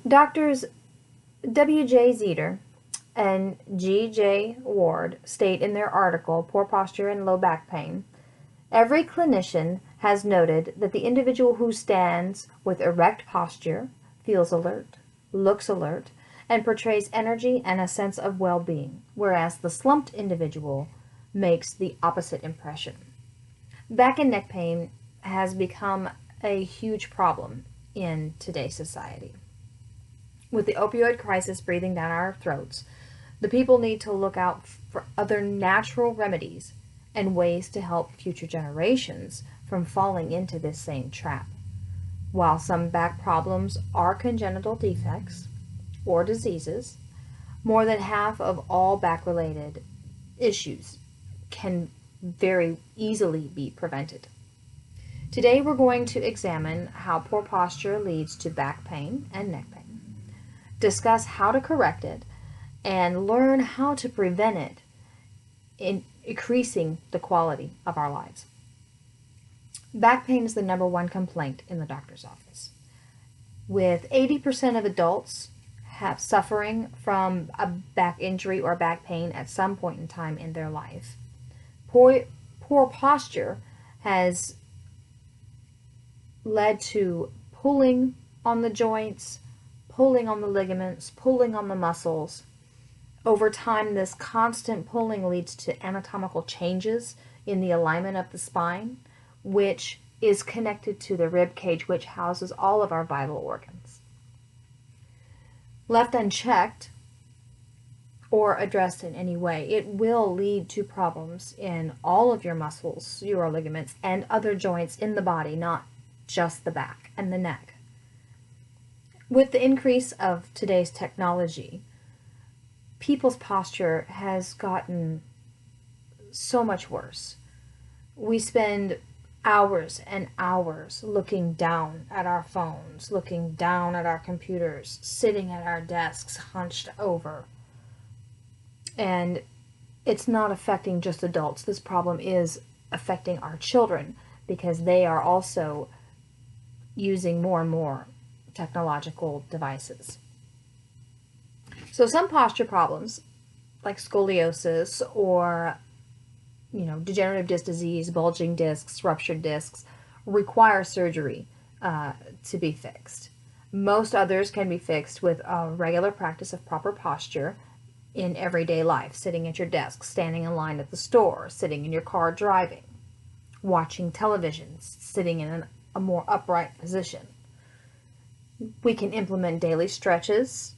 Doctors W.J. Zeter and G.J. Ward state in their article, Poor Posture and Low Back Pain, every clinician has noted that the individual who stands with erect posture feels alert, looks alert, and portrays energy and a sense of well-being, whereas the slumped individual makes the opposite impression. Back and neck pain has become a huge problem in today's society. With the opioid crisis breathing down our throats, the people need to look out for other natural remedies and ways to help future generations from falling into this same trap. While some back problems are congenital defects or diseases, more than half of all back-related issues can very easily be prevented. Today we're going to examine how poor posture leads to back pain and neck pain, discuss how to correct it, and learn how to prevent it in increasing the quality of our lives. Back pain is the #1 complaint in the doctor's office. With 80% of adults suffering from a back injury or back pain at some point in time in their life. Poor posture has led to pulling on the joints, pulling on the ligaments, pulling on the muscles. Over time, this constant pulling leads to anatomical changes in the alignment of the spine, which is connected to the rib cage, which houses all of our vital organs. Left unchecked or addressed in any way, it will lead to problems in all of your muscles, your ligaments, and other joints in the body, not just the back and the neck. With the increase of today's technology, people's posture has gotten so much worse. We spend hours and hours looking down at our phones, looking down at our computers, sitting at our desks hunched over. And it's not affecting just adults. This problem is affecting our children because they are also using more and more technological devices. So some posture problems, like scoliosis or degenerative disc disease, bulging discs, ruptured discs, require surgery to be fixed. Most others can be fixed with a regular practice of proper posture in everyday life, sitting at your desk, standing in line at the store, sitting in your car driving, watching television, sitting in a more upright position. We can implement daily stretches,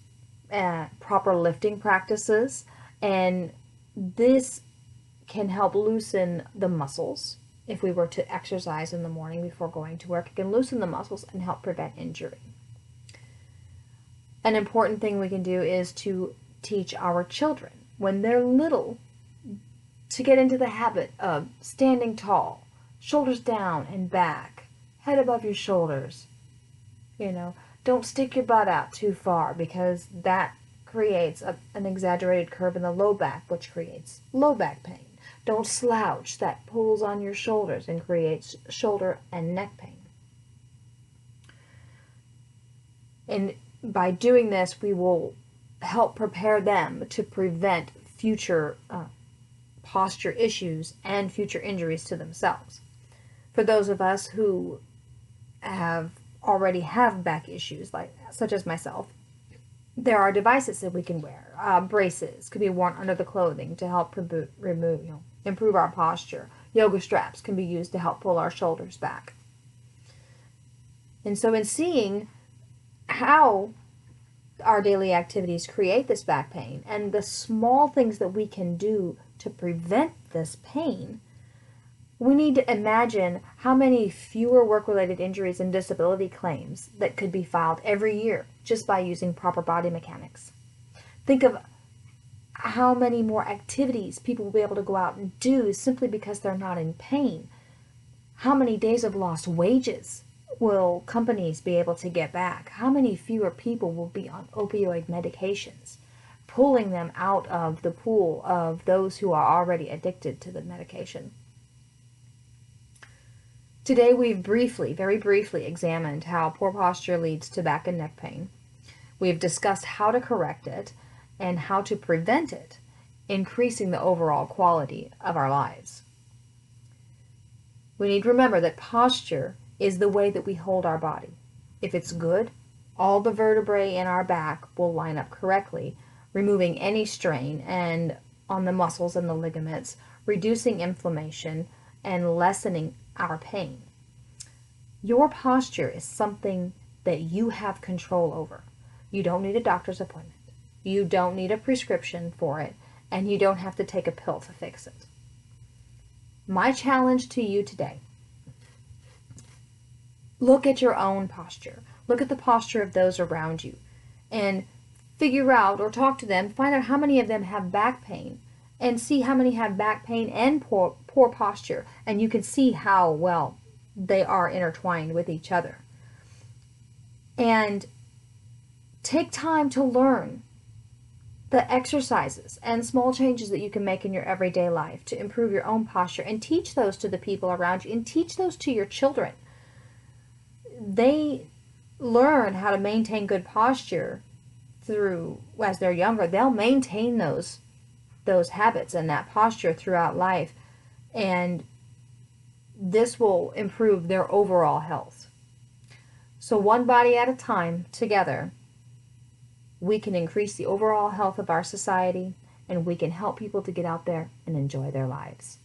proper lifting practices, and this can help loosen the muscles. If we were to exercise in the morning before going to work, it can loosen the muscles and help prevent injury. An important thing we can do is to teach our children, when they're little, to get into the habit of standing tall, shoulders down and back, head above your shoulders. Don't stick your butt out too far because that creates an exaggerated curve in the low back, which creates low back pain. Don't slouch, that pulls on your shoulders and creates shoulder and neck pain. And by doing this, we will help prepare them to prevent future posture issues and future injuries to themselves. For those of us who already have back issues, such as myself, there are devices that we can wear. Braces can be worn under the clothing to help improve our posture. Yoga straps can be used to help pull our shoulders back. And so in seeing how our daily activities create this back pain and the small things that we can do to prevent this pain, we need to imagine how many fewer work-related injuries and disability claims that could be filed every year just by using proper body mechanics. Think of how many more activities people will be able to go out and do simply because they're not in pain. How many days of lost wages will companies be able to get back? How many fewer people will be on opioid medications, pulling them out of the pool of those who are already addicted to the medication? Today we've very briefly examined how poor posture leads to back and neck pain. We've discussed how to correct it and how to prevent it, increasing the overall quality of our lives. We need to remember that posture is the way that we hold our body. If it's good, all the vertebrae in our back will line up correctly, removing any strain and on the muscles and the ligaments, reducing inflammation and lessening our pain. Your posture is something that you have control over. You don't need a doctor's appointment. You don't need a prescription for it, and you don't have to take a pill to fix it. My challenge to you today: look at your own posture. Look at the posture of those around you and figure out, or talk to them, find out how many of them have back pain, and see how many have back pain and poor posture, and you can see how well they are intertwined with each other. And take time to learn the exercises and small changes that you can make in your everyday life to improve your own posture, and teach those to the people around you, and teach those to your children. They learn how to maintain good posture through, as they're younger, they'll maintain those habits and that posture throughout life, and this will improve their overall health. So one body at a time, together, we can increase the overall health of our society, and we can help people to get out there and enjoy their lives.